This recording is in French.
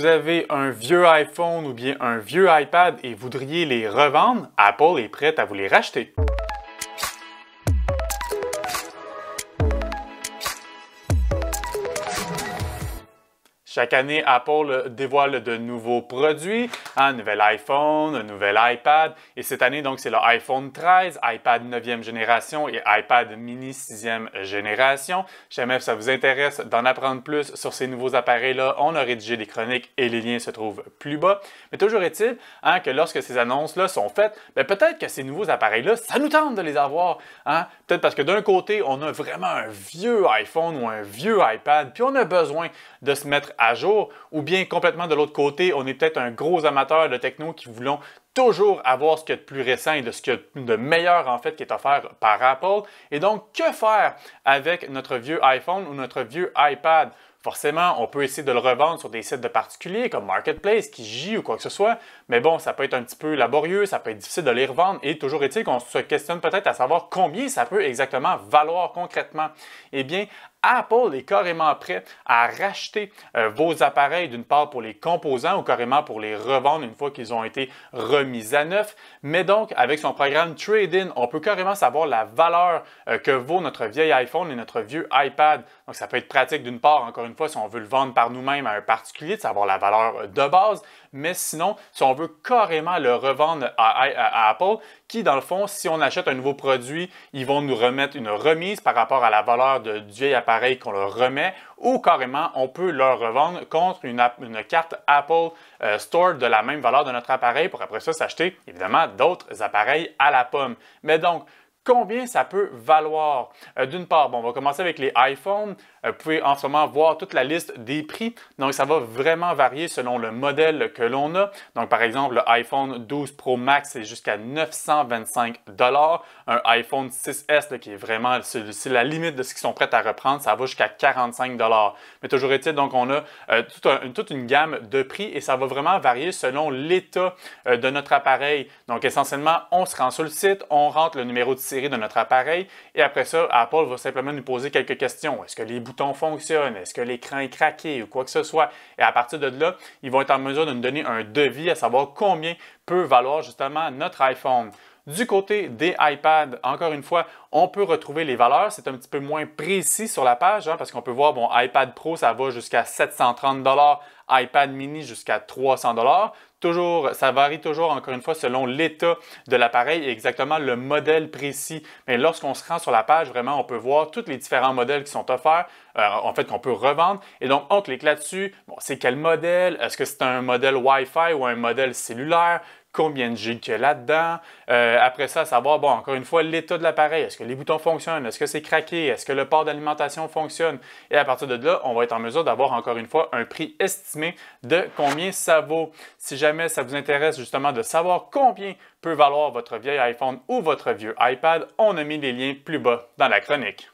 vous avez un vieux iPhone ou bien un vieux iPad et voudriez les revendre, Apple est prête à vous les racheter. Chaque année, Apple dévoile de nouveaux produits, un nouvel iPhone, un nouvel iPad. Et cette année, donc, c'est le iPhone 13, iPad 9e génération et iPad mini 6e génération. Si jamais ça vous intéresse d'en apprendre plus sur ces nouveaux appareils-là, on a rédigé des chroniques et les liens se trouvent plus bas. Mais toujours est-il que lorsque ces annonces-là sont faites, peut-être que ces nouveaux appareils-là, ça nous tente de les avoir. Peut-être parce que d'un côté, on a vraiment un vieux iPhone ou un vieux iPad, puis on a besoin de se mettre à jour, ou bien complètement de l'autre côté, on est peut-être un gros amateur de techno qui voulons toujours avoir ce qu'il y a de plus récent et de ce qu'il y a de meilleur en fait qui est offert par Apple. Et donc, que faire avec notre vieux iPhone ou notre vieux iPad? Forcément, on peut essayer de le revendre sur des sites de particuliers comme Marketplace, Kijiji ou quoi que ce soit, mais bon, ça peut être un petit peu laborieux, ça peut être difficile de les revendre et toujours est-il qu'on se questionne peut-être à savoir combien ça peut exactement valoir concrètement. Eh bien, Apple est carrément prêt à racheter vos appareils d'une part pour les composants ou carrément pour les revendre une fois qu'ils ont été remis à neuf. Mais donc, avec son programme Trade-in, on peut carrément savoir la valeur que vaut notre vieil iPhone et notre vieux iPad. Donc, ça peut être pratique d'une part, encore une fois, si on veut le vendre par nous-mêmes à un particulier, de savoir la valeur de base. Mais sinon, si on veut carrément le revendre à Apple, qui dans le fond, si on achète un nouveau produit, ils vont nous remettre une remise par rapport à la valeur du vieil appareil qu'on leur remet, ou carrément, on peut leur revendre contre une carte Apple Store de la même valeur de notre appareil pour après ça s'acheter évidemment d'autres appareils à la pomme. Mais donc, combien ça peut valoir? D'une part, on va commencer avec les iPhones. Vous pouvez en ce moment voir toute la liste des prix. Donc, ça va vraiment varier selon le modèle que l'on a. Donc, par exemple, le iPhone 12 Pro Max, c'est jusqu'à 925 $. Un iPhone 6S, qui est vraiment c'est la limite de ce qu'ils sont prêts à reprendre, ça va jusqu'à 45 $. Mais toujours est-il, donc, on a toute une gamme de prix et ça va vraiment varier selon l'état de notre appareil. Donc, essentiellement, on se rend sur le site, on rentre le numéro de série de notre appareil et après ça, Apple va simplement nous poser quelques questions. Est-ce que les boutons fonctionnent? Est-ce que l'écran est craqué ou quoi que ce soit? Et à partir de là, ils vont être en mesure de nous donner un devis à savoir combien peut valoir justement notre iPhone. Du côté des iPads, encore une fois, on peut retrouver les valeurs. C'est un petit peu moins précis sur la page parce qu'on peut voir, bon, iPad Pro, ça va jusqu'à 730 $, iPad mini jusqu'à 300 $. Toujours, ça varie toujours, encore une fois, selon l'état de l'appareil et exactement le modèle précis. Mais lorsqu'on se rend sur la page, vraiment, on peut voir tous les différents modèles qui sont offerts, en fait, qu'on peut revendre. Et donc, on clique là-dessus. Bon, c'est quel modèle? Est-ce que c'est un modèle Wi-Fi ou un modèle cellulaire? Combien de gigs qu'il y a là-dedans. Après ça, savoir, bon, encore une fois, l'état de l'appareil. Est-ce que les boutons fonctionnent? Est-ce que c'est craqué? Est-ce que le port d'alimentation fonctionne? Et à partir de là, on va être en mesure d'avoir, encore une fois, un prix estimé de combien ça vaut. Si jamais ça vous intéresse justement de savoir combien peut valoir votre vieil iPhone ou votre vieux iPad, on a mis les liens plus bas dans la chronique.